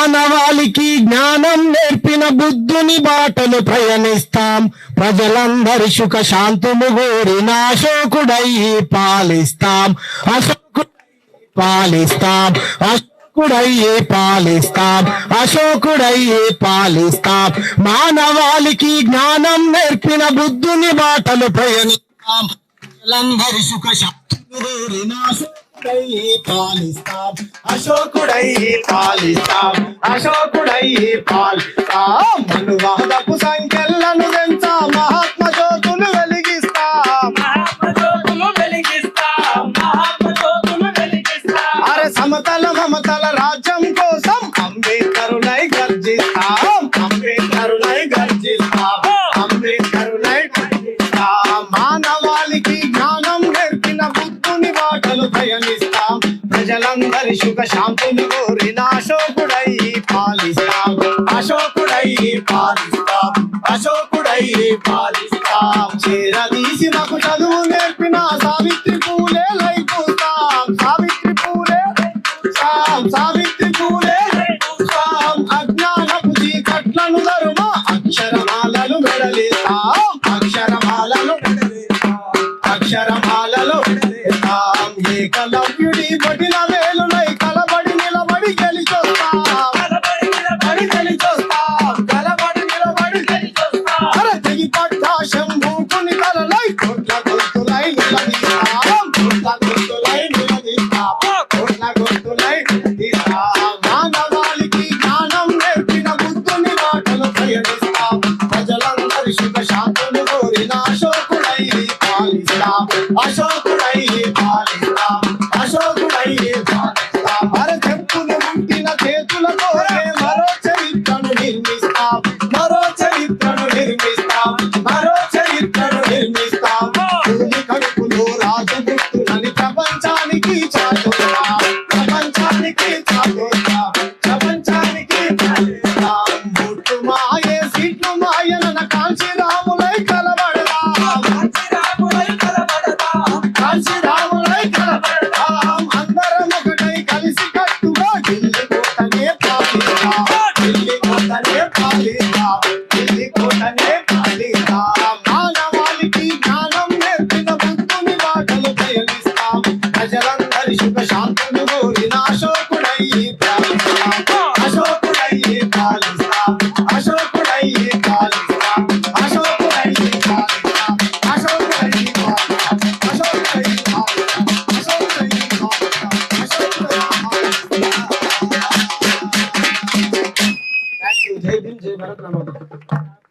మానవాళికి జ్ఞానం నేర్పిన బుద్ధుని బాటలు ప్రయాణిస్తాం. ప్రజలందరి సుఖ శాంతులు కోరిన అశోకుడై పాలిస్తాం. పాలిస్తాం అశోకుడయ్యే పాలిస్తాం. మానవాళికి జ్ఞానం నేర్పిన బుద్ధుని బాటలు ప్రయాణిస్తాం. ప్రజలందరి సుఖ శాంతులు కోరిన అశోకుడయ్యే పాలిస్తాం. మనువాదపు సంఖ్యలను తెంచా మహాత్మ జ్యోతులు వెలిగిస్తాం. అరే సమతల మమతల రాజ్యం కోసం అంబేద్కరులై గర్జిస్తాం. మానవాళికి జ్ఞానం నేర్పిన బుద్ధుని బాటలు ప్రయాణిస్తాం. ప్రజలందరి సుఖ శాంతులు కోరిన అశోకుడయ్యి పాలిస్తాం. చేరదీసినకు చదువు నేర్పిన సావిత్రి పూలే లైపుస్తాం. అజ్ఞానపు చీకట్లను ధర్మ అక్షరమాలలు మెడలిస్తాం. ఏకలవ్యుడి బడిన వేలునై కలబడి నిలబడి గెలిచొస్తాం. అరే తెగి పట్ట శంభూకుని తలలై కోట్ల గొంతులై నిలదీస్తాం. మానవాళికి జ్ఞానం నేర్పిన బుద్ధుని బాటలు ప్రయాణిస్తాం. ప్రజలందరి సుఖ శాంతులు కోరిన అశోకుడయ్యి పాలిస్తాం. అరే చెప్పులు పుట్టిన చేతులతో మరో చరిత్రను నిర్మిస్తాం. భూమి కడుపులో రాజు గుర్తులని ప్రపంచానికి చాటుతాం. బొట్టు మాయే సీట్లు మాయన కాంచి రాములై కలబడదాం. అందరం ఒకటై కలిసి కట్టుగా ఢిల్లీ కోటనే పాలిస్తాం. మానవాళికి జ్ఞానం నేర్పిన బుద్ధుని బాటలు ప్రయాణిస్తాం. ప్రజలందరి సుఖ శాంతులు కోరిన అశోకుడయ్యి పాలిస్తాం. జై భీమ్, జై భారత్.